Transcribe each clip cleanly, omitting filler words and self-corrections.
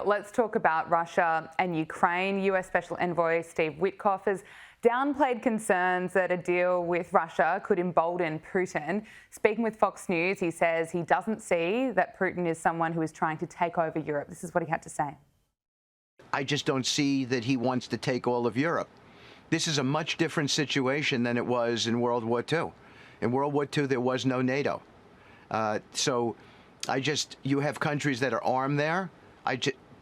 Let's talk about Russia and Ukraine. US Special Envoy Steve Witkoff has downplayed concerns that a deal with Russia could embolden Putin. Speaking with Fox News, he says he doesn't see that Putin is someone who is trying to take over Europe. This is what he had to say. I just don't see that he wants to take all of Europe. This is a much different situation than it was in World War II. In World War II, there was no NATO. So you have countries that are armed there.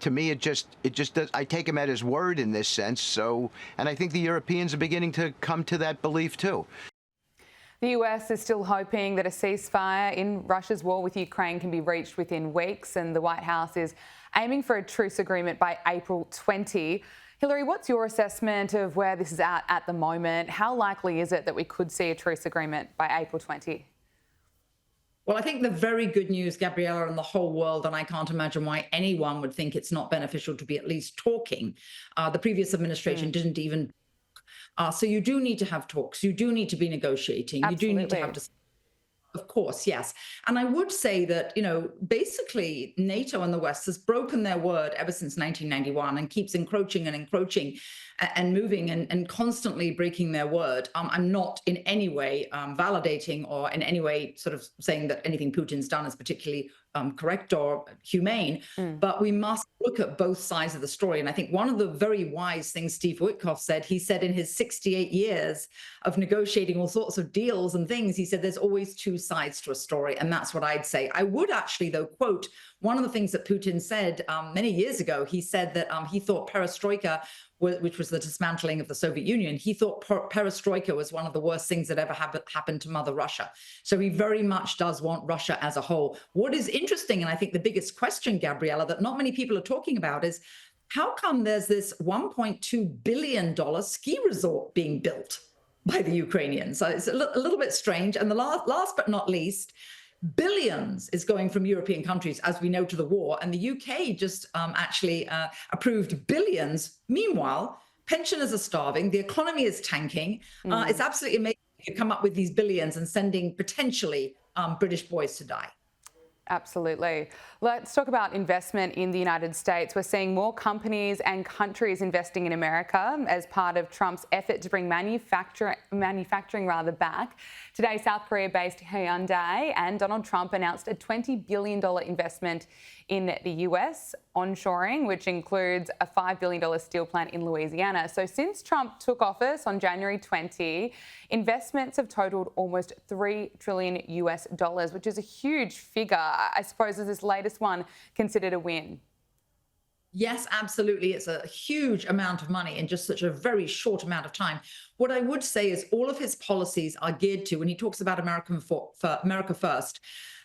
To me, it just does. I take him at his word in this sense. So, and I think the Europeans are beginning to come to that belief too. The US is still hoping that a ceasefire in Russia's war with Ukraine can be reached within weeks, and the White House is aiming for a truce agreement by April 20. Hilary, what's your assessment of where this is at the moment? How likely is it that we could see a truce agreement by April 20? Well, I think the very good news, Gabriella, and the whole world, and I can't imagine why anyone would think it's not beneficial to be at least talking. The previous administration didn't even. So you do need to have talks. You do need to be negotiating. Absolutely. You do need to have. Of course, yes. And I would say that, basically NATO and the West has broken their word ever since 1991 and keeps encroaching and moving and constantly breaking their word. I'm not in any way validating or in any way sort of saying that anything Putin's done is particularly correct or humane, but we must look at both sides of the story. And I think one of the very wise things Steve Witkoff said, he said in his 68 years of negotiating all sorts of deals and things, he said there's always two sides to a story. And that's what I'd say. I would actually, though, quote one of the things that Putin said many years ago. He said that he thought perestroika, which was the dismantling of the Soviet Union, he thought perestroika was one of the worst things that ever happened to Mother Russia. So he very much does want Russia as a whole. What is interesting, and I think the biggest question, Gabriella, that not many people are talking about is, how come there's this $1.2 billion ski resort being built by the Ukrainians? So it's a little bit strange. And the last but not least, billions is going from European countries, as we know, to the war. And the UK just actually approved billions. Meanwhile, pensioners are starving. The economy is tanking. It's absolutely amazing to come up with these billions and sending potentially British boys to die. Absolutely. Let's talk about investment in the United States. We're seeing more companies and countries investing in America as part of Trump's effort to bring manufacturing back. Today, South Korea-based Hyundai and Donald Trump announced a $20 billion investment in the US, onshoring, which includes a $5 billion steel plant in Louisiana. So since Trump took office on January 20, investments have totaled almost $3 trillion, which is a huge figure. I suppose is this latest one considered a win? Yes, absolutely. It's a huge amount of money in just such a very short amount of time. What I would say is all of his policies are geared to, when he talks about America first,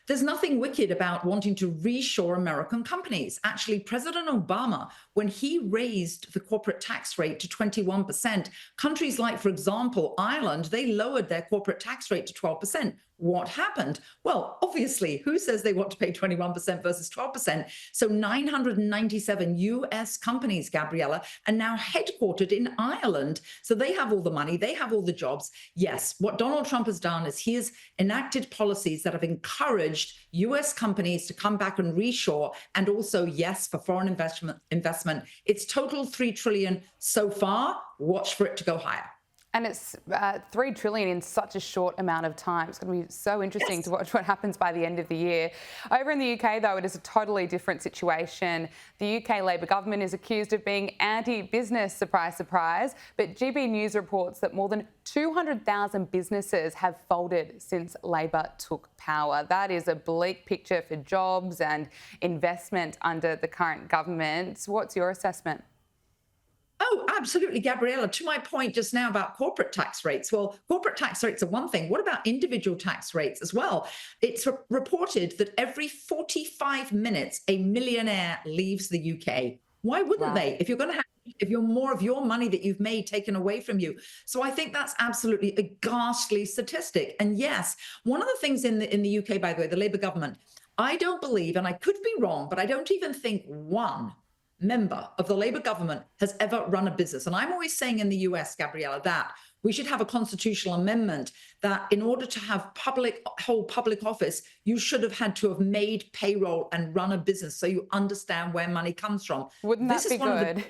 there's nothing wicked about wanting to reshore American companies. Actually, President Obama, when he raised the corporate tax rate to 21%, countries like, for example, Ireland, they lowered their corporate tax rate to 12%. What happened? Well, obviously, who says they want to pay 21% versus 12%? So 997 US companies, Gabriella, are now headquartered in Ireland. So they have all the money, they have all the jobs. Yes, what Donald Trump has done is he has enacted policies that have encouraged US companies to come back and reshore, and also, yes, for foreign investment. It's total $3 trillion so far. Watch for it to go higher. And it's $3 trillion in such a short amount of time. It's going to be so interesting to watch what happens by the end of the year. Over in the UK, though, it is a totally different situation. The UK Labor government is accused of being anti-business, surprise, surprise. But GB News reports that more than 200,000 businesses have folded since Labor took power. That is a bleak picture for jobs and investment under the current government. What's your assessment? Oh, absolutely, Gabriella. To my point just now about corporate tax rates. Well, corporate tax rates are one thing. What about individual tax rates as well? It's reported that every 45 minutes, a millionaire leaves the UK. Why wouldn't they? If you're more of your money that you've made taken away from you. So I think that's absolutely a ghastly statistic. And yes, one of the things in the UK, by the way, the Labour government, I don't believe, and I could be wrong, but I don't even think one member of the Labour government has ever run a business. And I'm always saying in the US, Gabriella, that We should have a constitutional amendment that in order to hold public office, you should have had to have made payroll and run a business so you understand where money comes from. Wouldn't that be good?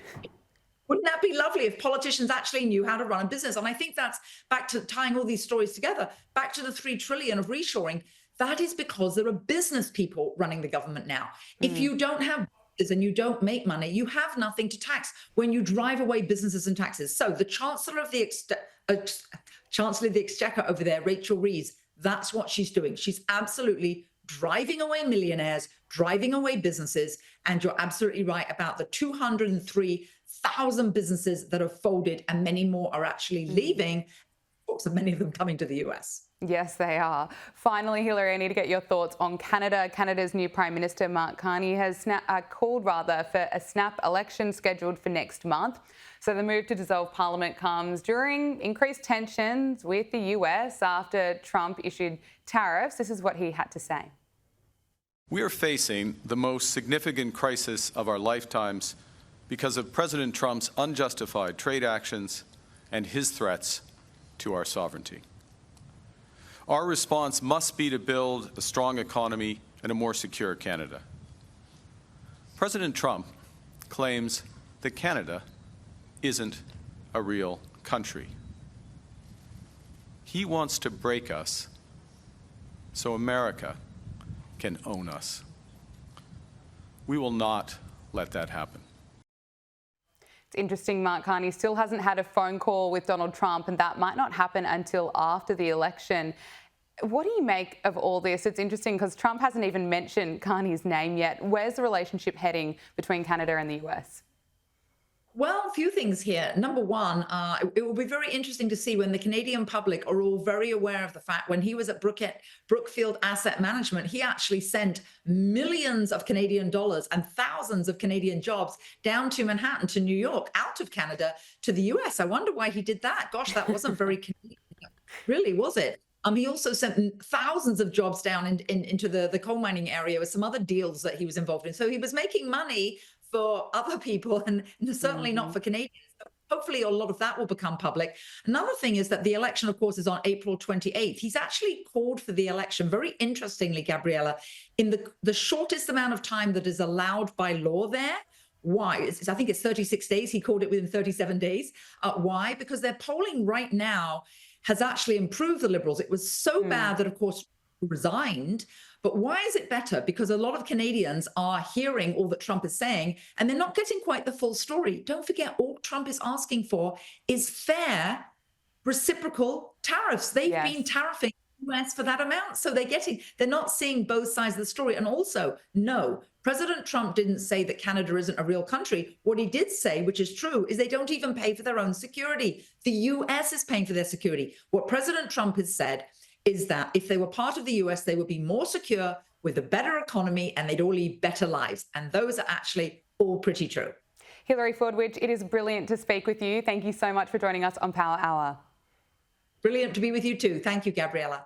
Wouldn't that be lovely if politicians actually knew how to run a business? And I think that's back to tying all these stories together, back to the 3 trillion of reshoring. That is because there are business people running the government now. If you don't have business and you don't make money, you have nothing to tax when you drive away businesses and taxes. So the Chancellor of the Exchequer over there, Rachel Reeves, that's what she's doing. She's absolutely driving away millionaires, driving away businesses. And you're absolutely right about the 203,000 businesses that have folded, and many more are actually leaving. Talks of many of them coming to the US. Yes, they are. Finally, Hilary, I need to get your thoughts on Canada. Canada's new Prime Minister, Mark Carney, has called for a snap election scheduled for next month. So the move to dissolve Parliament comes during increased tensions with the US after Trump issued tariffs. This is what he had to say. We are facing the most significant crisis of our lifetimes because of President Trump's unjustified trade actions and his threats to our sovereignty. Our response must be to build a strong economy and a more secure Canada. President Trump claims that Canada isn't a real country. He wants to break us so America can own us. We will not let that happen. It's interesting, Mark Carney still hasn't had a phone call with Donald Trump, and that might not happen until after the election. What do you make of all this? It's interesting because Trump hasn't even mentioned Carney's name yet. Where's the relationship heading between Canada and the US? Well, a few things here. Number one, it will be very interesting to see when the Canadian public are all very aware of the fact when he was at Brookfield Asset Management, he actually sent millions of Canadian dollars and thousands of Canadian jobs down to Manhattan, to New York, out of Canada to the US. I wonder why he did that. Gosh, that wasn't very Canadian. Really, was it? He also sent thousands of jobs down into the coal mining area with some other deals that he was involved in. So he was making money for other people and certainly not for Canadians. So hopefully a lot of that will become public. Another thing is that the election, of course, is on April 28th. He's actually called for the election, very interestingly, Gabriella, in the shortest amount of time that is allowed by law there. Why? I think it's 36 days. He called it within 37 days. Why? Because their polling right now has actually improved the Liberals. It was so bad that, of course, resigned. But why is it better? Because a lot of Canadians are hearing all that Trump is saying, and they're not getting quite the full story. Don't forget, all Trump is asking for is fair, reciprocal tariffs. They've been tariffing the US for that amount. So they're not seeing both sides of the story. And also, no, President Trump didn't say that Canada isn't a real country. What he did say, which is true, is they don't even pay for their own security. The US is paying for their security. What President Trump has said is that if they were part of the US, they would be more secure with a better economy and they'd all lead better lives. And those are actually all pretty true. Hilary Fordwich, it is brilliant to speak with you. Thank you so much for joining us on Power Hour. Brilliant to be with you too. Thank you, Gabriella.